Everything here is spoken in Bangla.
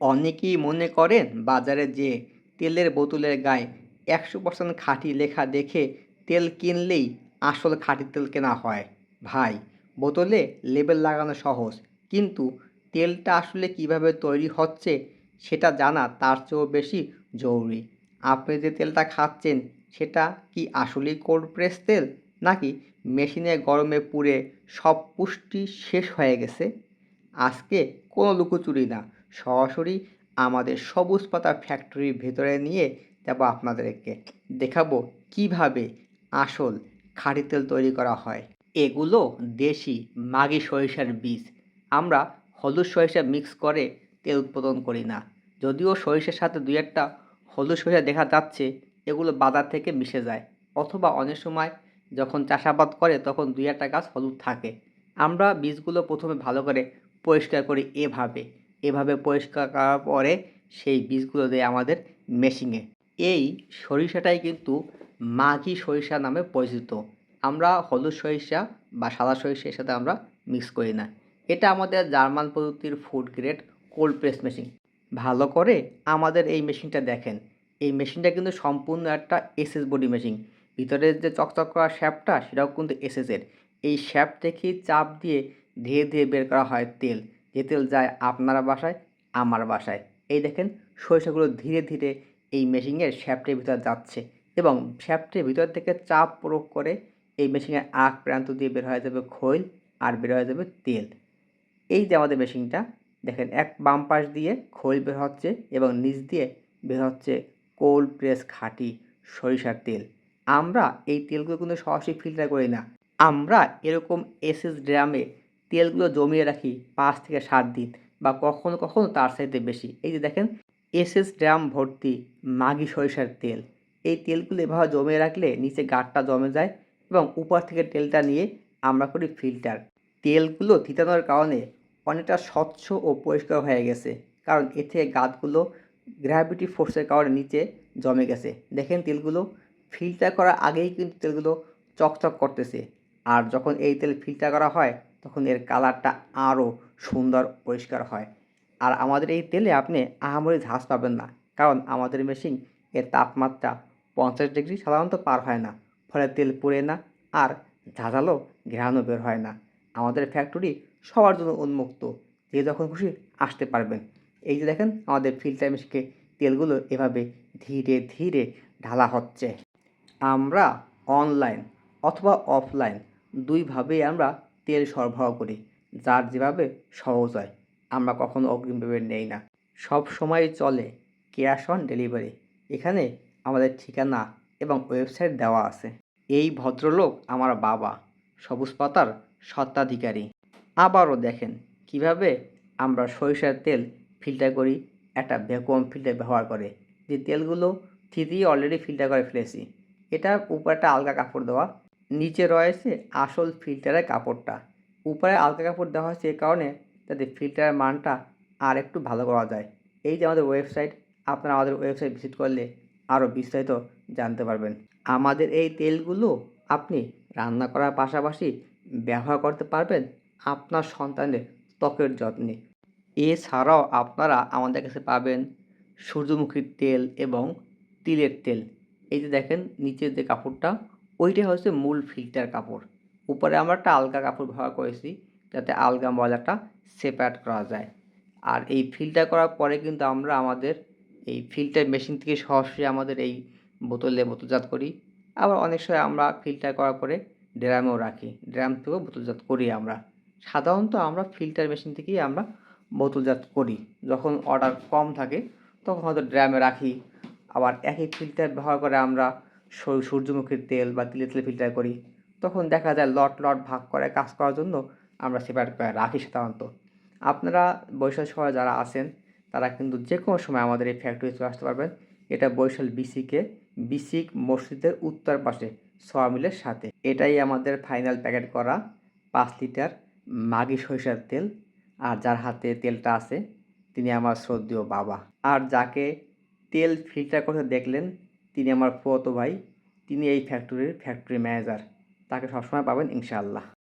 অনেকেই মনে করেন বাজারে যে তেলের বোতলের গায়ে 100% খাঁটি লেখা দেখে তেল কিনলেই আসল খাঁটি তেল কেনা হয়। ভাই, বোতলে লেবেল লাগানো সহজ, কিন্তু তেলটা আসলে কিভাবে তৈরি হচ্ছে সেটা জানা তার চেয়েও বেশি জরুরি। আপনি যে তেলটা খাচ্ছেন সেটা কি আসলেই কোল্ড প্রেস তেল, নাকি মেশিনে গরমে পুড়ে সব পুষ্টি শেষ হয়ে গেছে? আজকে কোনো লুকোচুরি না, সরাসরি আমাদের সবুজ পাতা ফ্যাক্টরির ভেতরে নিয়ে যাব আপনাদেরকে। দেখাবো কিভাবে আসল খাঁটি তেল তৈরি করা হয়। এগুলো দেশি মাগি সরিষার বীজ। আমরা হলুদ সরিষা মিক্স করে তেল উৎপাদন করি না। যদিও সরিষার সাথে দুই একটা হলুদ সরিষা দেখা যাচ্ছে, এগুলো বাজার থেকে মিশে যায়, অথবা অনেক সময় যখন চাষাবাদ করে তখন দুই একটা গাছ হলুদ থাকে। আমরা বীজগুলো প্রথমে ভালো করে পরিষ্কার করি এভাবে পরিষ্কার করার পরে সেই বীজগুলো দেয় আমাদের মেশিনে। এই সরিষাটাই কিন্তু মাঘি সরিষা নামে পরিচিত। আমরা হলুদ সরিষা বা সাদা সরিষার সাথে আমরা মিক্স করি না। এটা আমাদের জার্মান প্রযুক্তির food grade cold press machine. ভালো করে আমাদের এই মেশিনটা দেখেন। এই মেশিনটা কিন্তু সম্পূর্ণ একটা এসএস বডি মেশিন। ভিতরের যে চকচক করা শ্যাফটটা সেটাও কিন্তু এসএসের। এই শ্যাফট থেকেই চাপ দিয়ে ধীরে ধীরে বের করা হয় তেল। যে তেল যায় আপনার বাসায়, আমার বাসায়। এই দেখেন, সরিষাগুলো ধীরে ধীরে এই মেশিনের শ্যাফটের ভিতর যাচ্ছে এবং শ্যাফটের ভিতর থেকে চাপ প্রয়োগ করে এই মেশিনের আগ প্রান্ত দিয়ে বের হয়ে যাবে খৈল, আর বের হয়ে যাবে তেল। এই যে আমাদের মেশিনটা দেখেন, এক বাম পাশ দিয়ে খৈল বের হচ্ছে এবং নিচ দিয়ে বের হচ্ছে কোল্ড প্রেস খাঁটি সরিষার তেল। আমরা এই তেলগুলো কিন্তু সরাসরি ফিল্টার করি না। আমরা এরকম এসএস ড্রামে তেলগুলো জমিয়ে রাখি 5 থেকে 7 দিন, বা কখনো কখনো তার চাইতে বেশি। এই যে দেখেন, এসএস ড্রাম ভর্তি মাগি সরিষার তেল। এই তেলগুলো এভাবে জমিয়ে রাখলে নিচে গাঁটটা জমে যায় এবং উপর থেকে তেলটা নিয়ে আমরা করি ফিল্টার। তেলগুলো থিতানোর কারণে অনেকটা স্বচ্ছ ও পরিষ্কার হয়ে গেছে, কারণ এর থেকে গাঁতগুলো গ্র্যাভিটি ফোর্সের কারণে নিচে জমে গেছে। দেখেন, তেলগুলো ফিল্টার করার আগেই কিন্তু তেলগুলো চকচক করতেছে। আর যখন এই তেল ফিল্টার করা হয় তখন এর কালারটা আরও সুন্দর পরিষ্কার হয়। আর আমাদের এই তেলে আপনি আহামরি ঝাঁজ পাবেন না, কারণ আমাদের মেশিন এর তাপমাত্রা 50 ডিগ্রি সাধারণত পার হয় না, ফলে তেল পুড়ে না আর ঝাঁঝালো ঘ্রাণও বের হয় না। আমাদের ফ্যাক্টরি সবার জন্য উন্মুক্ত, যে যখন খুশি আসতে পারবেন। এই যে দেখেন, আমাদের ফিল্টার মেশিনে তেলগুলো এভাবে ধীরে ধীরে ঢালা হচ্ছে। আমরা অনলাইন অথবা অফলাইন দুইভাবেই আমরা তেল সরবরাহ করি, যার যেভাবে সহজ হয়। আমরা কখনো অগ্রিম পেমেন্ট নেই না, সব সময় চলে ক্যাশ অন ডেলিভারি। এখানে আমাদের ঠিকানা এবং ওয়েবসাইট দেওয়া আছে। এই ভদ্রলোক আমার বাবা, সবুজ পাতার স্বত্বাধিকারী। আবারও দেখেন কিভাবে আমরা সরিষার তেল ফিল্টার করি একটা ভ্যাকুয়াম ফিল্টার ব্যবহার করে। যে তেলগুলো থিতিয়ে অলরেডি ফিল্টার করে ফেলেছি, এটা উপরে একটা আলগা কাপড় দেওয়া, নিচে রয়েছে আসল ফিল্টারের কাপড়টা। উপরে আলগা কাপড় দেওয়া হয়েছে এ কারণে যাতে ফিল্টারের মানটা আর একটু ভালো করা যায়। এই যে আমাদের ওয়েবসাইট, আপনারা আমাদের ওয়েবসাইট ভিজিট করলে আরও বিস্তারিত জানতে পারবেন। আমাদের এই তেলগুলো আপনি রান্না করার পাশাপাশি ব্যবহার করতে পারবেন আপনার সন্তানের ত্বকের যত্নে। এছাড়াও আপনারা আমাদের কাছে পাবেন সূর্যমুখীর তেল এবং তিলের তেল। এই যে দেখেন, নিচের যে কাপড়টা ওইটাই হচ্ছে মূল ফিল্টার কাপড়। উপরে আমরা একটা আলগা কাপড় ব্যবহার করেছি যাতে আলগা ময়লাটা সেপারেট করা যায়। আর এই ফিল্টার করার পরে কিন্তু আমরা আমাদের এই ফিল্টার মেশিন থেকে সরাসরি আমাদের এই বোতলে বোতলজাত করি। আবার অনেক সময় আমরা ফিল্টার করার পরে ড্রামেও রাখি, ড্রাম থেকেও বোতলজাত করি আমরা। সাধারণত আমরা ফিল্টার মেশিন থেকেই আমরা বোতলজাত করি। যখন অর্ডার কম থাকে তখন হয়তো ড্রামে রাখি। আবার একই ফিল্টার ব্যবহার করে আমরা সূর্যমুখীর তেল বা তিলের তেল ফিল্টার করি, তখন দেখা যায় লট লট ভাগ করে কাজ করার জন্য আমরা সেপারেট করে রাখি সাধারণত। আপনারা বরিশাল শহরে যারা আছেন তারা কিন্তু যে কোনো সময় আমাদের এই ফ্যাক্টরি চলে আসতে পারবেন। এটা বরিশাল বিসিক মসজিদের উত্তর পাশে সোয়া মিলের সাথে। এটাই আমাদের ফাইনাল প্যাকেট করা 5 লিটার মাগি সরিষার তেল। আর যার হাতে তেলটা আছে তিনি আমার শ্রদ্ধেয় বাবা। আর যাকে তেল ফিল্টার করতে দেখলেন তিনি আমার ফুফাতো ভাই। তিনি এই ফ্যাক্টরি ম্যানেজার। তাকে সবসময় পাবেন ইনশাআল্লাহ।